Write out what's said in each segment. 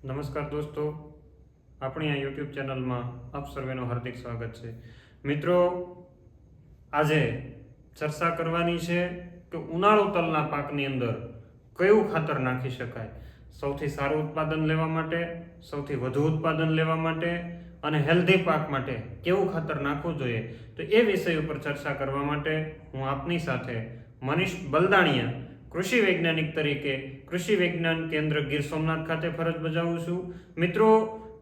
નમસ્કાર દોસ્તો, આપણી આ યુટ્યુબ ચેનલમાં આપ સર્વેનું હાર્દિક સ્વાગત છે. મિત્રો, આજે ચર્ચા કરવાની છે કે ઉનાળુ તલના પાકની અંદર કયું ખાતર નાખી શકાય. સૌથી સારું ઉત્પાદન લેવા માટે, સૌથી વધુ ઉત્પાદન લેવા માટે અને હેલ્ધી પાક માટે કેવું ખાતર નાખવું જોઈએ, તો એ વિષય ઉપર ચર્ચા કરવા માટે હું આપની સાથે મનીષ બલદાણિયા, કૃષિ વૈજ્ઞાનિક તરીકે કૃષિ વિજ્ઞાન કેન્દ્ર ગીર સોમનાથ ખાતે ફરજ બજાવું છું. મિત્રો,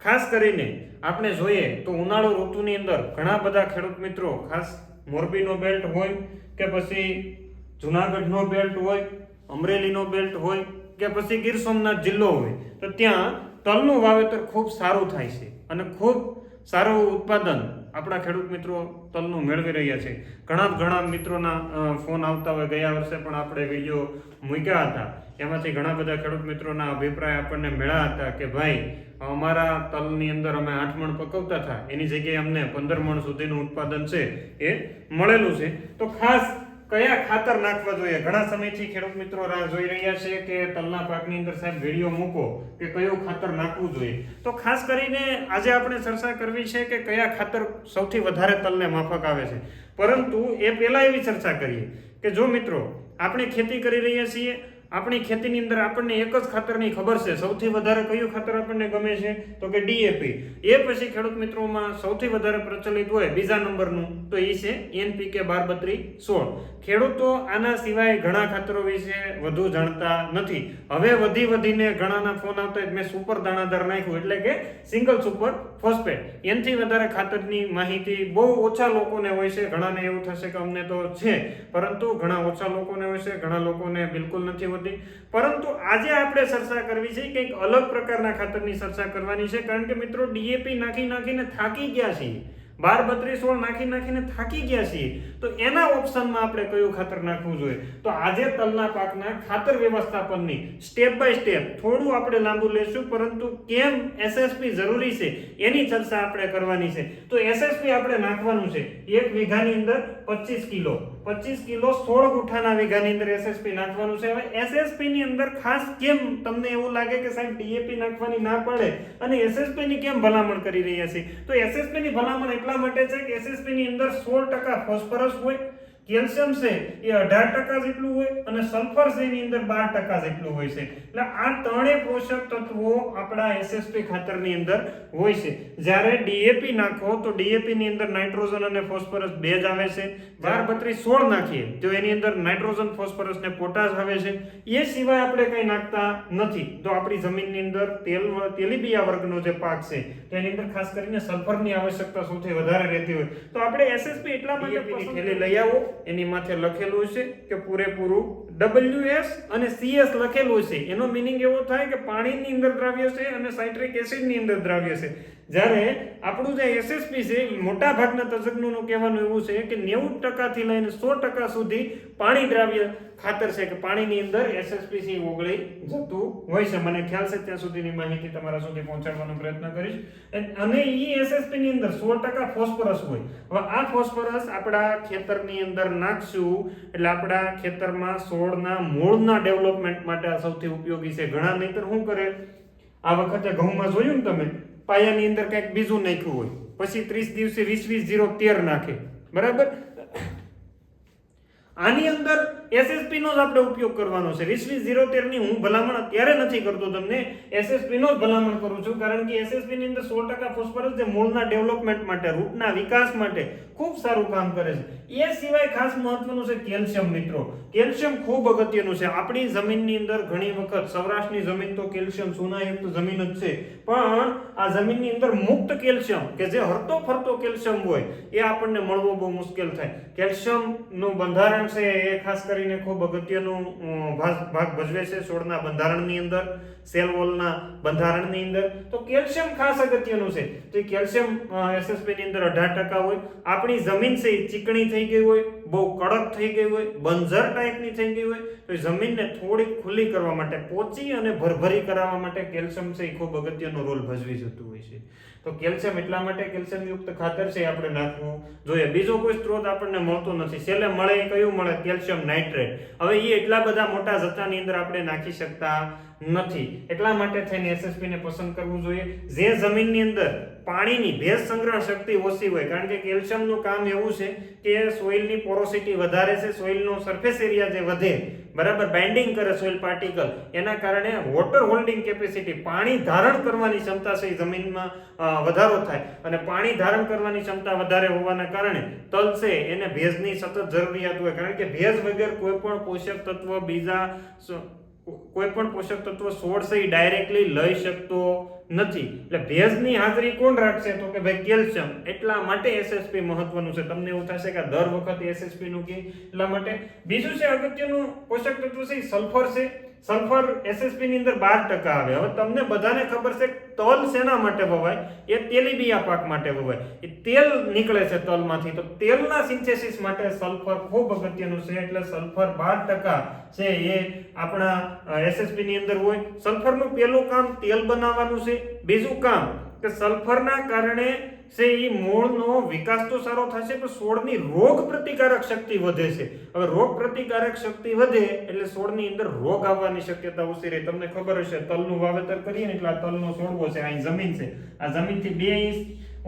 ખાસ કરીને આપણે જોઈએ તો ઉનાળુ ઋતુની અંદર ઘણા બધા ખેડૂત મિત્રો, ખાસ મોરબીનો બેલ્ટ હોય કે પછી જુનાગઢનો બેલ્ટ હોય, અમરેલીનો બેલ્ટ હોય કે પછી ગીર સોમનાથ જિલ્લો હોય, તો ત્યાં તલનું વાવેતર ખૂબ સારું થાય છે અને ખૂબ સારું ઉત્પાદન આપણા ખેડૂત મિત્રો તલનું મેળવી રહ્યા છે. ઘણા મિત્રોના ફોન આવતા હોય. ગયા વર્ષે પણ આપણે વિડીયો મૂક્યા હતા, એમાંથી ઘણા બધા ખેડૂત મિત્રોના અભિપ્રાય આપણને મળ્યા હતા કે ભાઈ, અમારા તલની અંદર અમે 8 મણ પકવતા હતા, એની જગ્યાએ અમને 15 મણ સુધીનું ઉત્પાદન છે એ મળેલું છે. તો ખાસ કયા ખાતર નાખવા જોઈએ, ઘણા સમયથી ખેડૂત મિત્રો રાહ જોઈ રહ્યા છે કે તલના પાકની અંદર સાહેબ વિડીયો મૂકો કે કયું ખાતર નાખવું જોઈએ. તો ખાસ કરીને આજે આપણે ચર્ચા કરવી છે કે કયા ખાતર સૌથી વધારે તલને માફક આવે છે. પરંતુ એ પહેલા એવી ચર્ચા કરીએ કે જો મિત્રો આપણે ખેતી કરી રહ્યા છીએ, આપણી ખેતીની અંદર આપણને એક જ ખાતરની ખબર છે, સૌથી વધારે કયું ખાતર આપણને ગમે છે તો કે ડીએપી. એ પછી ખેડૂત મિત્રોમાં સૌથી વધારે પ્રચલિત હોય બીજા નંબરનું તો એ છે NPK 12-32-16. ખેડૂતો આના સિવાય ઘણા ખાતરો વિશે વધુ જાણતા નથી. હવે વધીને ઘણાના ફોન આવતા હોય, મેં સુપર દાણાદાર નાખ્યું એટલે કે સિંગલ સુપર ફોસ્ફેટ. એનાથી વધારે ખાતરની માહિતી બહુ ઓછા લોકોને હોય છે. ઘણાને એવું થશે કે અમને તો છે, પરંતુ ઘણા ઓછા લોકોને હોય છે, ઘણા લોકોને બિલકુલ નથી હોતી. પરંતુ આજે આપણે ચર્ચા કરવી છે કંઈક અલગ પ્રકારના ખાતરની ચર્ચા કરવાની છે. કારણ કે મિત્રો, ડીએપી નાખીને થાકી ગયા છીએ, 12-32-16 નાખીને થાકી ગયા છીએ. તો એના ઓપ્શનમાં આપણે કયું ખાતર નાખવું જોઈએ, તો આજે તલના પાકના ખાતર વ્યવસ્થાપનની સ્ટેપ બાય સ્ટેપ થોડું આપણે લાંબુ લેશું, પરંતુ કેમ એસએસપી જરૂરી છે એની ચર્ચા આપણે કરવાની છે. તો એસએસપી આપણે નાખવાનું છે 1 વીઘાની અંદર 25 કિલો 16 ગુઠાના વીઘાની અંદર એસએસપી નાખવાનું છે. હવે એસએસપી ની અંદર ખાસ કેમ તમને એવું લાગે કે સાહેબ ડીએપી નાખવાની ના પડે અને એસએસપી ની કેમ ભલામણ કરી રહ્યા છે, તો એસએસપી ની ભલામણ એટલા માટે છે કે એસએસપી ની અંદર 16% ફોસ્ફરસ હોય, કેલ્શિયમ છે એ 18% જેટલું હોય અને સલ્ફર છે એની અંદર 12% જેટલું હોય છે. એટલે આ ત્રણેય પોષક તત્વો આપણા એસએસપી ખાતરની અંદર હોય છે. જ્યારે ડીએપી નાખો તો ડીએપી ની અંદર નાઇટ્રોજન અને ફોસ્ફરસ બે જ આવે છે. 12-32-16 નાખીએ તો એની અંદર નાઇટ્રોજન, ફોસ્ફરસ ને પોટાશ આવે છે. એ સિવાય આપણે કંઈ નાખતા નથી. તો આપણી જમીનની અંદર તેલીબિયા વર્ગનો જે પાક છે તો એની અંદર ખાસ કરીને સલ્ફરની આવશ્યકતા સૌથી વધારે રહેતી હોય, તો આપણે એસએસપી એટલા માટે થેલી લઈ આવો, એની માથે લખેલું છે કે પૂરેપૂરું WS અને CS લખેલું છે. એનો મીનિંગ એવો થાય કે પાણીની અંદર દ્રાવ્ય છે અને સાઇટ્રિક એસિડની અંદર દ્રાવ્ય છે. જ્યારે આપણું જે એસએસપી છે, મોટા ભાગના તજજ્ઞોનું કહેવાનું એવું છે કે 90% થી લઈને 100% સુધી પાણી દ્રાવ્ય ખાતર છે કે પાણીની અંદર એસએસપી થી ઓગળી જતું હોય છે. મને ખ્યાલ છે ત્યાં સુધીની માહિતી તમારા સુધી પહોંચાડવાનો પ્રયત્ન કરીશ. અને એ એસએસપી ની અંદર 16% ફોસ્ફરસ હોય. હવે આ ફોસ્ફરસ આપણા ખેતરની અંદર નાખશું એટલે આપણા ખેતરમાં છોડના મૂળના ડેવલપમેન્ટ માટે આ સૌથી ઉપયોગી છે. ઘણા નહીતર શું કરે, આ વખતે ઘઉંમાં જોયું ને તમે, પાયાની અંદર કંઈક બીજું નાખ્યું હોય, પછી 30 દિવસે 20-20-0-13 નાખે, બરાબર. આની અંદર એસએસપી નો જ આપણે ઉપયોગ કરવાનો છે. 20-20-0-13 ની હું ભલામણ અત્યારે નથી કરતો, તમને એસએસપી નો જ ભલામણ કરું છું. કારણ કે એસએસપી ની અંદર 16% ફોસ્ફરસ જે મૂળના ડેવલપમેન્ટ માટે, રૂટના વિકાસ માટે ખૂબ સારું કામ કરે છે. એ સિવાય ખાસ મહત્વનું છે કેલ્શિયમ. મિત્રો, કેલ્શિયમ ખૂબ અગત્યનું છે. આપણી જમીનની અંદર ઘણી વખત, સૌરાષ્ટ્રની જમીન તો કેલ્શિયમ સોનાયુક્ત જમીન જ છે, પણ આ જમીનની અંદર મુક્ત કેલ્શિયમ કે જે હરતો ફરતો કેલ્શિયમ હોય એ આપણને મળવો બહુ મુશ્કેલ થાય. કેલ્શિયમ નું બંધારણ છે એ ખાસ કરીને ખૂબ અગત્યનું ભાગ ભજવે છે છોડના બંધારણની અંદર, સેલ વોલના બંધારણની અંદર. તો કેલ્શિયમ ખાસ અગત્યનું છે. તો એ કેલ્શિયમ એસએસપી ની અંદર 18% હોય. આપણી જમીન છે એ ચીકણી થઈ ગઈ હોય, બહુ કડક થઈ ગઈ હોય, બંજર ટાઈપની થઈ ગઈ હોય, તો એ જમીનને થોડીક ખુલ્લી કરવા માટે, પોચી અને ભરભરી કરાવવા માટે કેલ્શિયમ છે એ ખૂબ અગત્યનો રોલ ભજવી જતું હોય છે. તો કેલ્શિયમ એટલા માટે કેલ્શિયમયુક્ત ખાતર છે આપણે નાખવું જોઈએ. બીજો કોઈ સ્ત્રોત આપણને મળતો નથી. છેલ્લે મળે એ કયું મળે? Calcium nitrate. હવે એ એટલા બધા મોટા જથ્થાની અંદર આપણે નાખી શકતા નથી. એટલા માટે થઈને એસએસપી ને પસંદ કરવું જોઈએ. જે જમીનની અંદર પાણીની ભેજ સંગ્રહ શક્તિ ઓછી હોય, કારણ કે કેલ્શિયમનું કામ એવું છે કે સોઇલની પોરોસિટી વધારે છે, સોઇલનો સરફેસ એરિયા જે વધે, બરાબર, બાઇન્ડિંગ કરે સોઇલ પાર્ટિકલ, એના કારણે વોટર હોલ્ડિંગ કેપેસિટી, પાણી ધારણ કરવાની ક્ષમતા છે જમીનમાં વધારો થાય, અને પાણી ધારણ કરવાની ક્ષમતા વધારે હોવાના કારણે તલ છે એને ભેજની સતત જરૂરિયાત હોય, કારણ કે ભેજ વગર કોઈ પણ પોષક તત્વ બીજા કોઈ પણ પોષક તત્વ છોડ છે એ ડાયરેક્ટલી લઈ શકતો નથી. એટલે ભેજની હાજરી કોણ રાખશે? તો કે ભાઈ કેલ્શિયમ. એટલા માટે એસએસપી મહત્વનું છે. તમને એવું થશે કે દર વખતે એસએસપી નું કે એટલા માટે. બીજું છે અગત્યનું પોષક તત્વ છે સલ્ફર છે. સલ્ફર એસએસપી ની અંદર 12% આવે. હવે તમને બધાને ખબર છે તલ શેના માટે વવાય? એ તેલીબિયા પાક માટે વવાય. એ તેલ નીકળે છે તલમાંથી, તો તેલના સિન્થેસિસ માટે સલ્ફર ખૂબ અગત્યનું છે. એટલે સલ્ફર 12% છે એ આપણા એસએસપી ની અંદર હોય. સલ્ફરનું પહેલું કામ તેલ બનાવવાનું છે. બીજું કામ કે સલ્ફરના કારણે છે એ મૂળનો વિકાસ તો સારો થશે, પણ છોડની રોગ પ્રતિકારક શક્તિ વધે છે. હવે રોગ પ્રતિકારક શક્તિ વધે એટલે છોડની અંદર રોગ આવવાની શક્યતા ઓછી રહે. તમને ખબર હશે તલનું વાવેતર કરીએ ને એટલે આ તલનો છોડવો છે, અહીં જમીન છે, આ જમીનથી 2 ઇંચ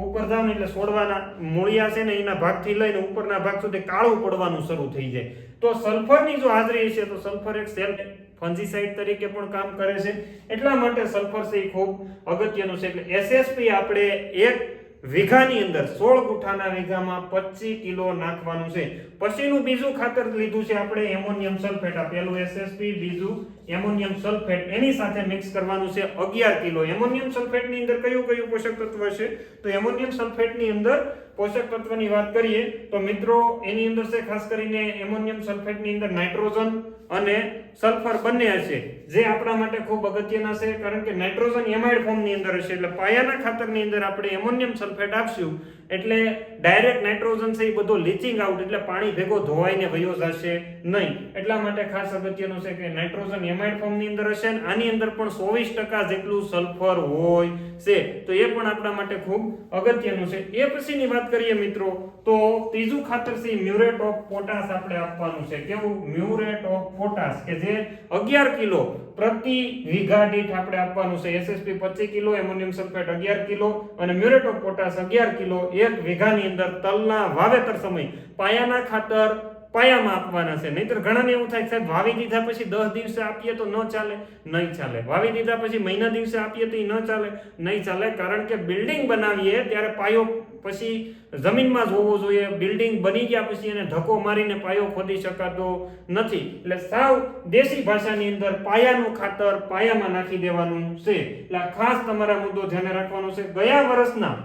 ઉપર જાવ ને એટલે છોડવાના મૂળિયા છે ને એના ભાગથી લઈને ઉપરના ભાગ સુધી કાળું પડવાનું શરૂ થઈ જાય. તો સલ્ફરની જો હાજરી છે તો સલ્ફર એક સેલ ફંજીસાઇડ તરીકે પણ કામ કરે છે. એટલા માટે સલ્ફર છે એ ખૂબ અગત્યનું છે. એટલે એસએસપી આપણે એક વીઘાની અંદર 16 ગુઠાના વીઘામાં 25 કિલો નાખવાનું છે. પછીનું બીજું ખાતર લીધું છે આપણે એમોનિયમ સલ્ફેટ. આ પહેલું એસએસપી, બીજું એમોનિયમ સલ્ફેટ, એની સાથે મિક્સ કરવાનું છે 11 કિલો. એમોનિયમ સલ્ફેટની અંદર કયું કયું પોષક તત્વ છે? તો એમોનિયમ સલ્ફેટની અંદર પોષક તત્વની વાત કરીએ તો મિત્રો એની અંદર છે ખાસ કરીને એમોનિયમ સલ્ફેટની અંદર નાઇટ્રોજન અને સલ્ફર બંને હશે, જે આપણા માટે ખૂબ અગત્યના છે. કારણ કે નાઇટ્રોજન એમાઇડ ફોર્મની અંદર હશે, એટલે પાયાના ખાતરની અંદર આપણે એમોનિયમ સલ્ફેટ આપશું એટલે ડાયરેક્ટ નાઇટ્રોજન છે એ બધો લીચિંગ આઉટ, એટલે પાણી ભેગો ધોવાઈને વયો જશે નહીં. એટલા માટે ખાસ અગત્યનું છે કે નાઇટ્રોજન એમાઇડ ફોર્મની અંદર હશે, અને આની અંદર પણ 24% જેટલું સલ્ફર હોય છે, તો એ પણ આપણા માટે ખૂબ અગત્યનું છે. એ પછીની વાત કરીએ મિત્રો તો ત્રીજું ખાતર છે મ્યુરેટ ઓફ પોટાશ આપણે આપવાનું છે. કેવું? મ્યુરેટ ઓફ પોટાશ, કે જે 11 કિલો પ્રતિ વીઘા દીઠ આપણે આપવાનું છે. SSP 25 kilo, ammonium sulphate 11 kilo અને મ્યુરેટ ઓફ પોટાશ 11 કિલો એક વીઘાની અંદર તલના વાવેતર સમય પાયાના ખાતર પાયામાં આપવાના છે. નહીતર ઘણાને એવું થાય સાહેબ વાવી દીધા પછી 10 દિવસે આપીએ તો ન ચાલે. નહીં ચાલે. વાવી દીધા પછી મહિના દિવસે આપીએ તો ન ચાલે. નહીં ચાલે, કારણ કે બિલ્ડિંગ બનાવીએ ત્યારે પાયો પછી જમીનમાં જ હોવો જોઈએ. બિલ્ડિંગ બની ગયા પછી એને ધક્કો મારીને પાયો ખોદી શકાતો નથી. એટલે સાવ દેશી ભાષાની અંદર પાયાનું ખાતર પાયામાં નાખી દેવાનું છે. એટલે ખાસ તમારા મુદ્દો ધ્યાને રાખવાનો છે. ગયા વર્ષના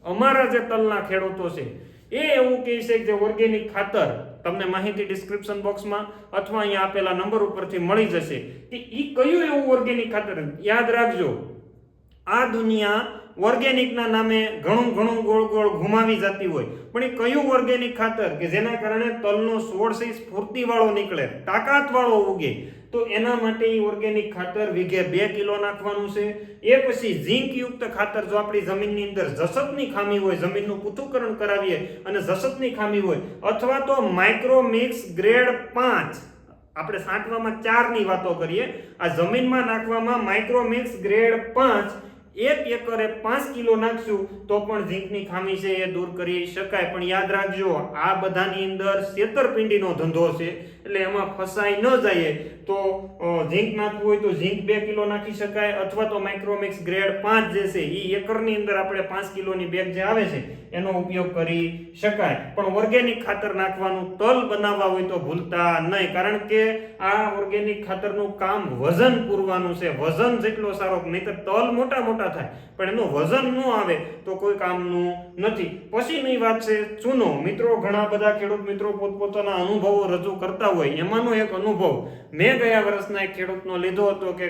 અમારા જે તલના ખેડૂતો છે એ એવું કહે છે કે જે ઓર્ગેનિક ખાતર, તમને માહિતી ડિસ્ક્રિપ્શન બોક્સમાં અથવા અહીંયા આપેલા નંબર ઉપરથી મળી જશે કે ઈ કયું એવું ઓર્ગેનિક ખાતર. યાદ રાખજો, આ દુનિયા ઓર્ગેનિકના નામે ઘણું ગોળ ગોળ ઘુમાવી જતી હોય, પણ એ કયું ઓર્ગેનિક ખાતર કે જેના કારણે તલનો છોડ છે સ્ફૂર્તિવાળો નીકળે, તાકાતવાળો ઉગે, તો એના માટે ઓર્ગેનિક ખાતર વીઘે 2 કિલો નાખવાનું છે. એ પછી ઝીંક યુક્ત ખાતર, જો આપણી જમીનની અંદર જસતની ખામી હોય, જમીનનું પૃથ્થકરણ કરાવીએ અને જસતની ખામી હોય, અથવા તો માઇક્રોમિક્સ ગ્રેડ 5, આપણે છાંટવામાં 4 ની વાતો કરીએ, આ જમીનમાં નાખવામાં માઇક્રોમિક્સ ગ્રેડ 5 1 એકરે 5 કિલો નાખશું તો પણ ઝીંકની ખામી છે એ દૂર કરી શકાય. પણ યાદ રાખજો, આ બધાની અંદર છેતરપિંડીનો ધંધો છે, એટલે એમાં ફસાઈ ન જાય. તો ઝીંક નાખવું હોય તો ઝીંક 2 કિલો નાખી શકાય, અથવા તો માઇક્રોમિક્સ ગ્રેડ 5 જે છે એ એકરની અંદર આપણે 5 કિલોની બેગ જે આવે છે એનો ઉપયોગ કરી શકાય. પણ ઓર્ગેનિક ખાતર નાખવાનું તલ બનાવવા હોય તો ભૂલતા નહીં, કારણ કે આ ઓર્ગેનિક ખાતરનું કામ વજન પૂરવાનું છે. વજન જેટલો સારો, નહીતર તલ મોટા થાય પણ એનું વજન ન આવે તો કોઈ કામનું નથી. પછીની વાત છે ચૂનો. મિત્રો ઘણા બધા ખેડૂત મિત્રો પોતપોતાના અનુભવો રજૂ કરતા હોય, એમાંનો એક અનુભવ મેં ગયા વર્ષના એક ખેડૂતનો લીધો હતો કે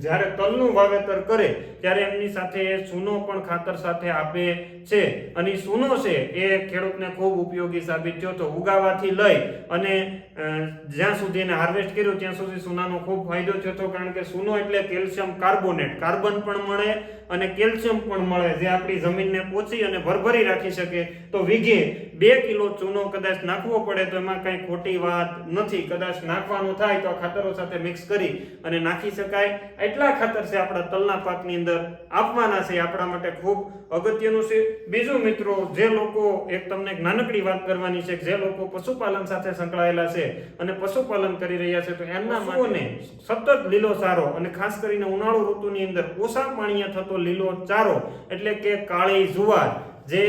જ્યારે તલનું વાવેતર કરે ત્યારે એમની સાથે સૂનો પણ ખાતર સાથે આપે છે અને સૂનો છે એ ખેડૂતને ખૂબ ઉપયોગી સાબિત થયો તો ઉગાવાથી લઈ અને જ્યાં સુધી એને હાર્વેસ્ટ કર્યું ત્યાં સુધી સૂનાનો ખૂબ ફાયદો થયો હતો, કારણ કે સૂનો એટલે કેલ્શિયમ કાર્બોનેટ, કાર્બન પણ મળે અને કેલ્શિયમ પણ મળે જે આપણી જમીનને પોચી અને ભરભરી રાખી શકે. તો વીઘે 2 કિલો ચૂનો કદાચ નાખવો પડે તો એમાં કઈ ખોટી વાત નથી. કદાચ નાખવાનું થાય તો ખાતરો સાથે મિક્સ કરી અને નાખી શકાય. એટલા ખાતર છે આપણા તલના પાકની અંદર આપવાના છે, આપણા માટે ખૂબ અગત્યનું છે. બીજું મિત્રો, જે લોકો એક તમને એક નાનકડી વાત કરવાની છે, જે લોકો પશુપાલન સાથે સંકળાયેલા છે અને પશુપાલન કરી રહ્યા છે તો એમના માટે સતત લીલો ચારો અને ખાસ કરીને ઉનાળુ ઋતુની અંદર ઓછા પાણીએ થતો લીલો ચારો એટલે કે કાળી જુવાર જે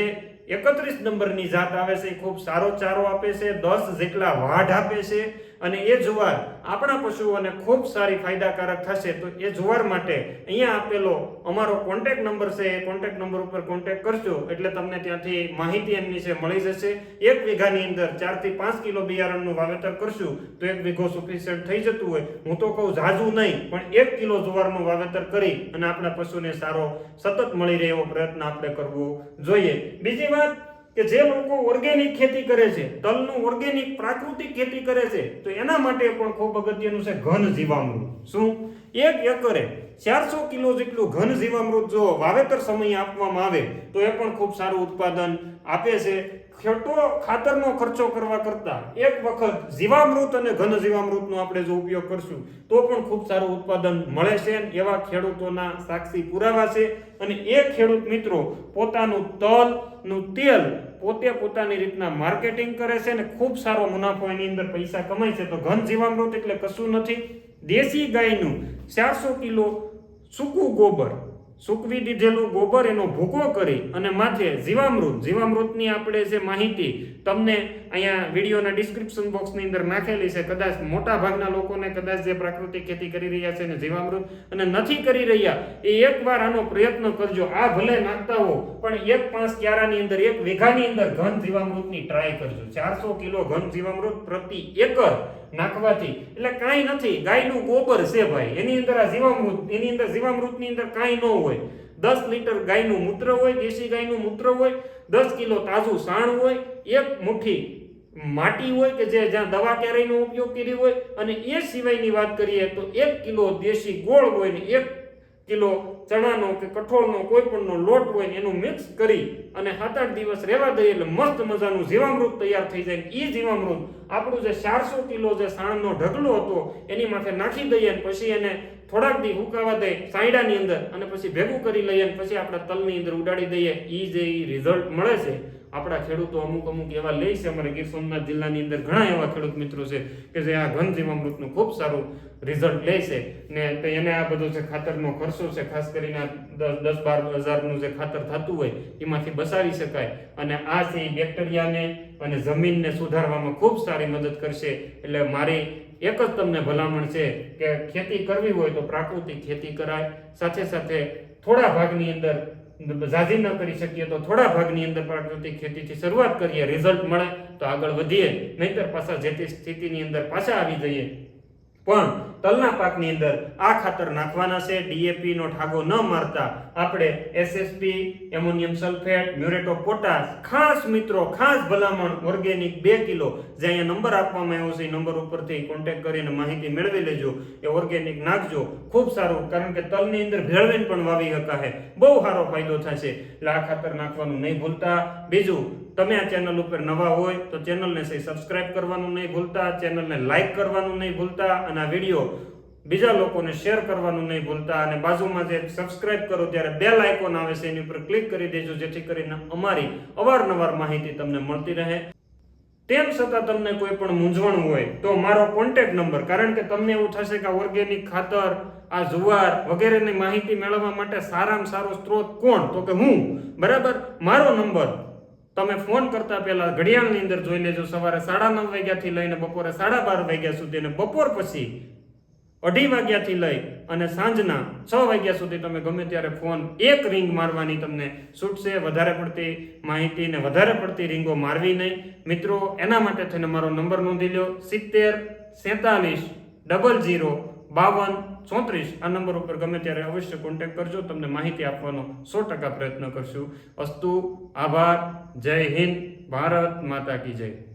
31 નંબરની જાત આવે છે, ખૂબ સારો ચારો આપે છે, 10 જેટલા વાઢ આપે છે અને એ જુવાર આપણા પશુઓને ખૂબ સારી ફાયદાકારક થશે. તો એ જુવાર માટે અહીંયા આપેલો અમારો કોન્ટેક્ટ નંબર છે, એ કોન્ટેક્ટ નંબર ઉપર કોન્ટેક્ટ કરજો એટલે તમને ત્યાંથી માહિતી એમની છે મળી જશે. 1 વીઘાની અંદર 4 થી 5 કિલો બિયારણનું વાવેતર કરશું તો 1 વીઘો સફિશિયન્ટ થઈ જતું હોય. હું તો કહું ઝાઝું નહીં, પણ 1 કિલો જુવારનું વાવેતર કરી અને આપણા પશુને સારો સતત મળી રહે એવો પ્રયત્ન આપણે કરવો જોઈએ. બીજી વાત કે જે લોકો ઓર્ગેનિક ખેતી કરે છે, તલનું ઓર્ગેનિક પ્રાકૃતિક ખેતી કરે છે તો એના માટે પણ ખૂબ અગત્યનું છે ઘન જીવામૃત. શું? 1 એકરે 400 કિલો જેટલું ઘન જીવામૃત જો વાવેતર સમયે આપવામાં આવે તો એ પણ ખૂબ સારું ઉત્પાદન આપે છે. ખેડૂતો ખાતરનો ખર્ચો કરવા કરતા એક વખત જીવામૃત અને ઘન જીવામૃતનો આપણે જો ઉપયોગ કરશું તો પણ ખૂબ સારું ઉત્પાદન મળે છે. એવા ખેડૂતોના સાક્ષી પુરાવા છે અને એ ખેડૂત મિત્રો પોતાનું તલનું તેલ પોતે પોતાની રીતના માર્કેટિંગ કરે છે અને ખૂબ સારો મુનાફો એની અંદર પૈસા કમાય છે. તો ઘન જીવામૃત એટલે કશું નથી, દેશી ગાયનું 400 કિલો સૂકું ગોબર, સૂકવી દીધેલું ગોબર એનો ભૂકો કરી અને માથે જીવામૃતની આપણે જે માહિતી તમને અહીંયા વિડીયોના ડિસ્ક્રિપ્શન બોક્સની અંદર નાખેલી છે. કદાચ મોટા ભાગના લોકોને કદાચ જે પ્રાકૃતિક ખેતી કરી રહ્યા છે ને જીવામૃત અને નથી કરી રહ્યા એ એકવાર આનો પ્રયત્ન કરજો. આ ભલે નાખતા હો પણ 1-5 ક્યારાની અંદર 1 વીઘાની અંદર ઘન જીવામૃતની ટ્રાય કરજો. 400 કિલો ઘન જીવામૃત પ્રતિ એકર નાખવાથી એટલે કાંઈ નથી, ગાયનું ગોબર છે ભાઈ, એની અંદર આ જીવામૃત, એની અંદર જીવામૃતની અંદર કાંઈ ન હોય. 10 લીટર ગાયનું મૂત્ર હોય, દેશી ગાયનું મૂત્ર હોય, 10 કિલો તાજું સાણ હોય, 1 મુઠ્ઠી માટી હોય કે જે જ્યાં દવા ક્યારેયનો ઉપયોગ કરી હોય અને એ સિવાયની વાત કરીએ તો 1 કિલો દેશી ગોળ હોય ને 1 કિલો ચણાનો કે કઠોળનો કોઈ પણનો લોટ હોય ને એનું મિક્સ કરી અને 7-8 દિવસ રહેવા દઈએ એટલે મસ્ત મજાનું જીવામૃત તૈયાર થઈ જાય. એ જીવામૃત આપણું જે 400 કિલો જે સાણનો ઢગલો હતો એની માથે નાખી દઈએ અને પછી એને થોડાક દી હુકાવા દઈએ સાયડાની અંદર અને પછી ભેગું કરી લઈએ અને પછી આપણા તલની અંદર ઉડાડી દઈએ. એ જે રિઝલ્ટ મળે છે આપણા ખેડૂતો અમુક એવા લે છે. અમારે ગીર સોમનાથ જિલ્લાની અંદર ઘણા એવા ખેડૂત મિત્રો છે કે જે આ ઘન જીવામૃતનું ખૂબ સારું રિઝલ્ટ લે છે ને એને આ બધો જે ખાતરનો ખર્ચો છે ખાસ કરીને 10-12 હજારનું જે ખાતર થતું હોય એમાંથી બચાવી શકાય અને આ છે એ બેક્ટેરિયાને અને જમીનને સુધારવામાં ખૂબ સારી મદદ કરશે. એટલે મારી એક જ તમને ભલામણ છે કે ખેતી કરવી હોય તો પ્રાકૃતિક ખેતી કરાય. સાથે સાથે થોડા ભાગની અંદર ઝાઝી ન કરી શકીએ તો થોડા ભાગની અંદર પ્રાકૃતિક ખેતીથી શરૂઆત કરીએ, રિઝલ્ટ મળે તો આગળ વધીએ, નહીતર પાછા જે તે સ્થિતિની અંદર પાછા આવી જઈએ. પણ તલના પાકની અંદર આ ખાતર નાખવાના છે. ડીએપી નો ઠાગો ન મારતા આપણે SSP, ammonium sulphate, muriate of potash, ખાસ મિત્રો ખાસ ભલામણ ઓર્ગેનિક 2 કિલો જે અહીંયા નંબર આપવામાં આવ્યો છે એ નંબર ઉપરથી કોન્ટેક્ટ કરીને માહિતી મેળવી લેજો. એ ઓર્ગેનિક નાખજો, ખૂબ સારું, કારણ કે તલની અંદર ભેળવીને પણ વાવી શકાય, બહુ સારો ફાયદો થશે. એટલે આ ખાતર નાખવાનું નહીં ભૂલતા. બીજું, તમે આ ચેનલ ઉપર નવા હોય તો ચેનલને સબસ્ક્રાઇબ કરવાનું નહીં ભૂલતા, ચેનલને લાઈક કરવાનું નહીં ભૂલતા અને આ વિડીયો બીજા લોકોને શેર કરવાનું નહીં ભૂલતા. અને બાજુમાં જે સબસ્ક્રાઇબ કરો ત્યારે બેલ આઇકોન આવે છે એની ઉપર ક્લિક કરી દેજો જેથી કરીને અમારી અવારનવાર માહિતી તમને મળતી રહે. તેમ છતાં તમને કોઈ પણ મૂંઝવણ હોય તો મારો કોન્ટેક્ટ નંબર, કારણ કે તમને એવું થશે કે ઓર્ગેનિક ખાતર, આ જુવાર વગેરેની માહિતી મેળવવા માટે સારામાં સારો સ્ત્રોત કોણ, તો કે હું. બરાબર, મારો નંબર તમે ફોન કરતા પહેલા ઘડિયાળની અંદર જોઈ લેજો. સવારે 9:30 વાગ્યાથી લઈને બપોરે 12:30 વાગ્યા સુધી અને બપોર પછી 2:30 વાગ્યાથી લઈ અને સાંજના 6 વાગ્યા સુધી તમે ગમે ત્યારે ફોન એક રિંગ મારવાની તમને છૂટશે. વધારે પડતી માહિતી ને વધારે પડતી રિંગો મારવી નહીં મિત્રો. એના માટે થઈને મારો નંબર નોંધી લો, 70 47 00 5234 આ નંબર ઉપર ગમે ત્યારે અવશ્ય કોન્ટેક્ટ કરજો. તમને માહિતી આપવાનો 100% પ્રયત્ન કરશું. અસ્તુ, આભાર, જય હિન્દ, ભારત માતા કી જય.